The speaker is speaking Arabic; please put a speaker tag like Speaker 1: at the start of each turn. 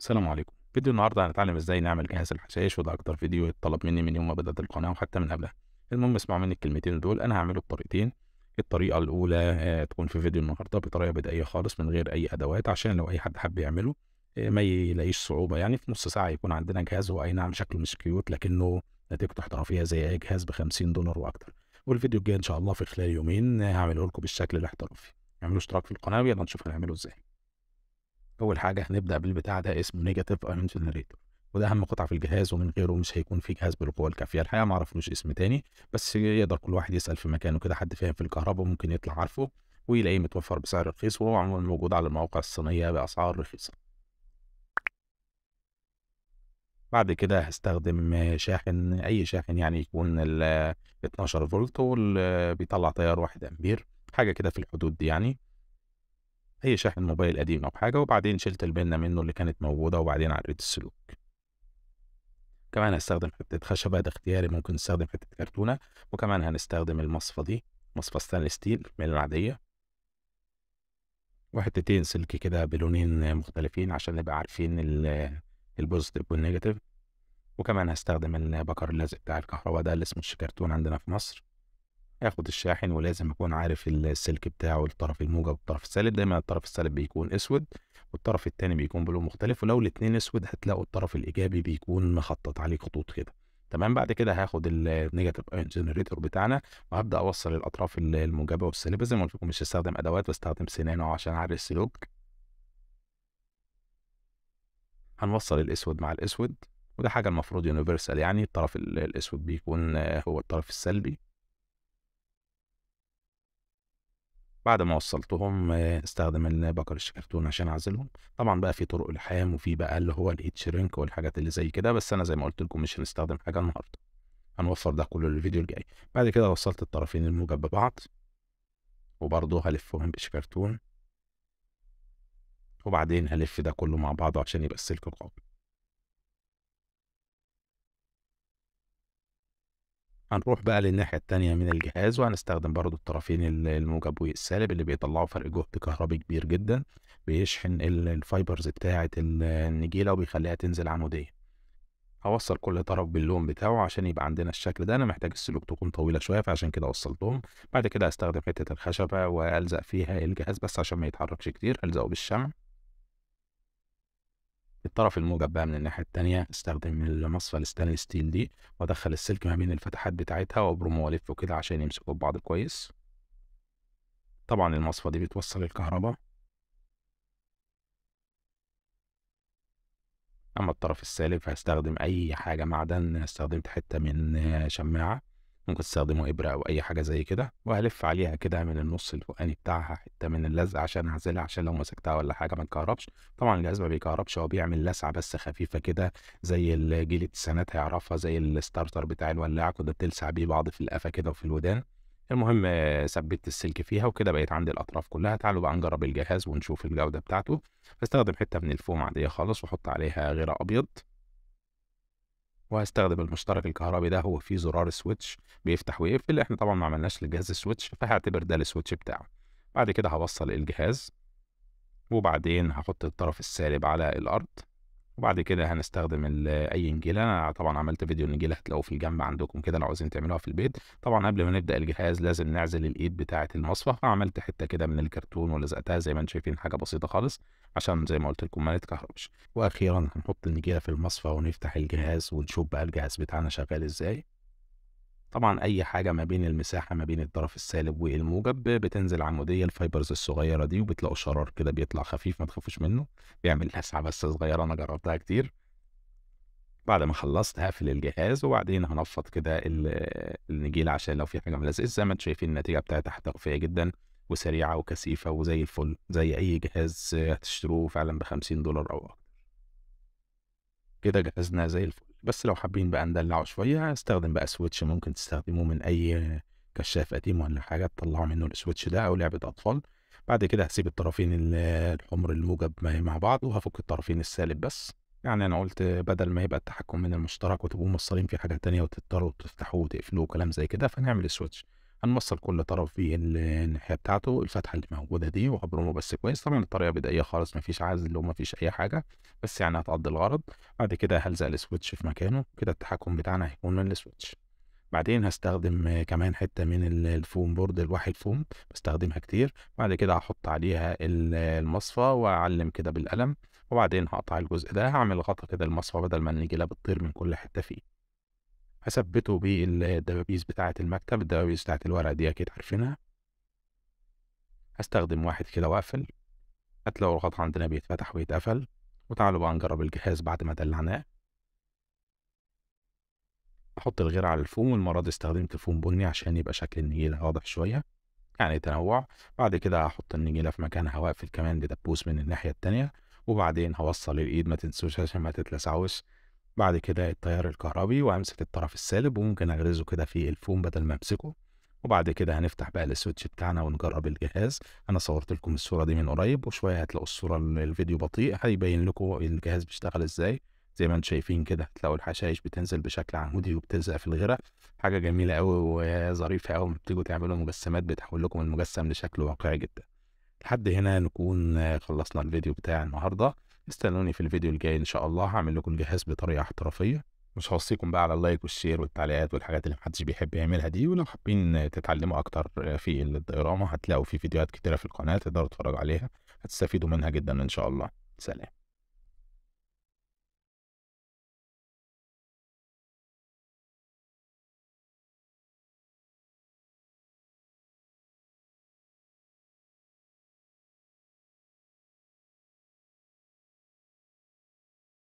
Speaker 1: السلام عليكم. فيديو النهارده هنتعلم ازاي نعمل جهاز الحشائش، وده اكتر فيديو اتطلب مني من يوم ما بدأت القناة وحتى من قبلها. المهم اسمعوا مني الكلمتين دول، انا هعمله بطريقتين. الطريقة الأولى تكون في فيديو النهارده بطريقة بدائية خالص من غير أي أدوات، عشان لو أي حد حب يعمله ما يلاقيش صعوبة، يعني في نص ساعة يكون عندنا جهاز. هو أي نعم شكله مش كيوت، لكنه نتيجته احترافية زي أي جهاز ب50 دولار وأكتر. والفيديو الجاي إن شاء الله في خلال يومين هعمله لكم بالشكل الاحترافي. اعملوا اشتراك في القناة ويلا نشوف هنعمله ازاي. أول حاجة هنبدأ بالبتاع ده اسمه نيجاتيف أيون جنريتور، وده أهم قطعة في الجهاز، ومن غيره مش هيكون في جهاز بالقوة الكافية. الحقيقة ما اعرفلوش اسم تاني، بس يقدر كل واحد يسأل في مكانه كده، حد فاهم في الكهرباء ممكن يطلع عارفه ويلاقيه متوفر بسعر رخيص، وهو عموما موجود على المواقع الصينية بأسعار رخيصة. بعد كده هستخدم شاحن، أي شاحن يعني يكون ال 12 فولت بيطلع تيار 1 أمبير، حاجة كده في الحدود دي يعني. أي شاحن موبايل قديم أو حاجة. وبعدين شلت البنة منه اللي كانت موجودة، وبعدين عريت السلوك. كمان هستخدم حتة خشبة، ده اختياري، ممكن نستخدم حتة كرتونة. وكمان هنستخدم المصفى دي، مصفى ستانلس ستيل من العادية، وحتتين سلك كده بلونين مختلفين عشان نبقى عارفين البوزيتيف والنيجاتيف. وكمان هستخدم البكر اللزق بتاع الكهرباء ده اللي اسمه الشكرتون عندنا في مصر. هاخد الشاحن ولازم اكون عارف السلك بتاعه، الطرف الموجب والطرف السالب. دايما الطرف السالب بيكون اسود، والطرف التاني بيكون بلون مختلف، ولو الاتنين اسود هتلاقوا الطرف الايجابي بيكون مخطط عليه خطوط كده. تمام. بعد كده هاخد النيجاتيف ايون جنريتور بتاعنا، وهبدا اوصل الاطراف الموجبه والسالبه. زي ما قلت لكم مش هستخدم ادوات، بستخدم سنان عشان اعرف السلوك. هنوصل الاسود مع الاسود، وده حاجه المفروض يونيفرسال، يعني الطرف الاسود بيكون هو الطرف السلبي. بعد ما وصلتهم استخدم البكر الشكرتون عشان اعزلهم. طبعا بقى في طرق لحام، وفي بقى اللي هو الهيت شرينك والحاجات اللي زي كده، بس انا زي ما قلت لكم مش هنستخدم حاجه النهارده. هنوفر ده كله للفيديو الجاي. بعد كده وصلت الطرفين الموجب ببعض، وبرضه هلفهم بشكرتون، وبعدين هلف ده كله مع بعضه عشان يبقى السلك قوي. هنروح بقى للناحية التانية من الجهاز، وهنستخدم برضو الطرفين الموجب والسالب اللي بيطلعوا فرق جهد كهربي كبير جدا. بيشحن الفايبرز بتاعة النجيلة وبيخليها تنزل عمودية. هوصل كل طرف باللون بتاعه عشان يبقى عندنا الشكل ده. انا محتاج السلوك تكون طويلة شوية، فعشان كده وصلتهم. بعد كده هستخدم حتة الخشبة والزق فيها الجهاز، بس عشان ما يتحركش كتير هلزقه بالشمع. الطرف الموجب بقى من الناحية التانية استخدم المصفى الستانلس ستيل دي، وادخل السلك ما بين الفتحات بتاعتها وابرمه والفه كده عشان يمسكوا ببعض كويس. طبعا المصفى دي بتوصل الكهرباء. اما الطرف السالب فهستخدم اي حاجة معدن. استخدمت حتة من شماعة، ممكن تستخدموا ابرة او اي حاجة زي كده، وهلف عليها كده من النص الفوقاني بتاعها حتة من اللزق عشان اعزلها، عشان لو مسكتها ولا حاجة ما تكهربش. طبعا الجهاز ما بيكهربش، هو بيعمل لسعة بس خفيفة كده، زي الجيل التسعينات هيعرفها، زي الستارتر بتاع الولاعة كنت بتلسع بيه بعض في القفا كده وفي الودان. المهم ثبت السلك فيها وكده بقيت عندي الاطراف كلها. تعالوا بقى نجرب الجهاز ونشوف الجودة بتاعته. هستخدم حتة من الفوم عادية خالص، واحط عليها غيرة ابيض. وهستخدم المشترك الكهربي ده، هو فيه زرار سويتش بيفتح ويقفل. احنا طبعا ما عملناش للجهاز سويتش، فهعتبر ده السويتش بتاعه. بعد كده هوصل الجهاز، وبعدين هحط الطرف السالب على الارض. وبعد كده هنستخدم اي نجيله. انا طبعا عملت فيديو النجيله هتلاقوه في الجنب عندكم كده لو عايزين تعملوها في البيت. طبعا قبل ما نبدا الجهاز لازم نعزل الايد بتاعه المصفى، فعملت حته كده من الكرتون ولزقتها زي ما انتم شايفين، حاجه بسيطه خالص عشان زي ما قلت لكم ما نتكهربش. واخيرا هنحط النجيله في المصفى ونفتح الجهاز ونشوف بقى الجهاز بتاعنا شغال ازاي. طبعا اي حاجه ما بين المساحه ما بين الطرف السالب والموجب بتنزل عموديه الفايبرز الصغيره دي، وبتلاقوا شرار كده بيطلع خفيف، ما تخافوش منه، بيعمل لسعه بس صغيره، انا جربتها كتير. بعد ما خلصت هقفل الجهاز، وبعدين هنفض كده النجيله عشان لو في حاجه ملزقه. زي ما انتم شايفين النتيجه بتاعتها احترافيه جدا وسريعه وكثيفه وزي الفل، زي اي جهاز هتشتروه فعلا ب50 دولار او اكتر. كده جهزنا زي الفل. بس لو حابين بقى ندلعه شويه هستخدم بقى سويتش، ممكن تستخدموه من اي كشاف قديم ولا حاجه تطلعوا منه السويتش ده، او لعبه اطفال. بعد كده هسيب الطرفين الحمر الموجب مع بعض، وهفك الطرفين السالب بس. يعني انا قلت بدل ما يبقى التحكم من المشترك وتبقوا موصلين في حاجه تانية وتضطروا تفتحوه وتقفلوه وكلام زي كده، فنعمل سويتش. هنوصّل كل طرف بالناحية بتاعته، الفتحة اللي موجودة دي وهابرمه بس كويس، طبعًا الطريقة بدائية خالص ما فيش عزل وما فيش أي حاجة، بس يعني هتقضّي الغرض. بعد كده هالزق السويتش في مكانه، كده التحكم بتاعنا هيكون من السويتش. بعدين هاستخدم كمان حتّة من الفوم بورد الواحد فوم، باستخدمها كتير. بعد كده هاحط عليها المصفى وأعلّم كده بالقلم، وبعدين هاقطع الجزء ده، هاعمل غطا كده للمصفى بدل ما النجيلة بتطير من كل حتّة فيه. هاثبّته بالدبابيس بتاعة المكتب، الدبابيس بتاعة الورق دي أكيد عارفينها. هاستخدم واحد كده وأقفل، هتلاقوا الغطا عندنا بيتفتح ويتقفل. وتعالوا بقى نجرّب الجهاز بعد ما دلّعناه. هاحط الغيرة على الفوم، والمرّة دي استخدمت فوم بُني عشان يبقى شكل النجيلة واضح شوية، يعني تنوُّع. بعد كده هاحط النجيلة في مكانها وأقفل كمان بدبوس من الناحية التانية، وبعدين هاوصّل الإيد ما تنسوش عشان ما تتلسعوش. بعد كده التيار الكهربي، وهامسك الطرف السالب وممكن أغرزه كده في الفوم بدل ما أمسكه. وبعد كده هنفتح بقى السويتش بتاعنا ونجرّب الجهاز. أنا صوّرت لكم الصورة دي من قريب، وشوية هتلاقوا الصورة الفيديو بطيء هيبين لكم الجهاز بيشتغل إزاي. زي ما أنتم شايفين كده هتلاقوا الحشايش بتنزل بشكل عمودي وبتلزق في الغِرَا، حاجة جميلة أوي وظريفة أوي أمّا بتيجوا تعملوا مجسّمات بتحوّل لكم المجسّم لشكل واقعي جدًا. لحد هنا نكون خلّصنا الفيديو بتاع النهارده. استنوني في الفيديو الجاي إن شاء الله، هاعمل لكم الجهاز بطريقة احترافية. مش هاوصيكم بقى على اللايك والشير والتعليقات والحاجات اللي ما حدش بيحب يعملها دي. ولو حابين تتعلموا أكتر في الديوراما هتلاقوا في فيديوهات كتيرة في القناة تقدروا تتفرجوا عليها، هتستفيدوا منها جدًا إن شاء الله. سلام.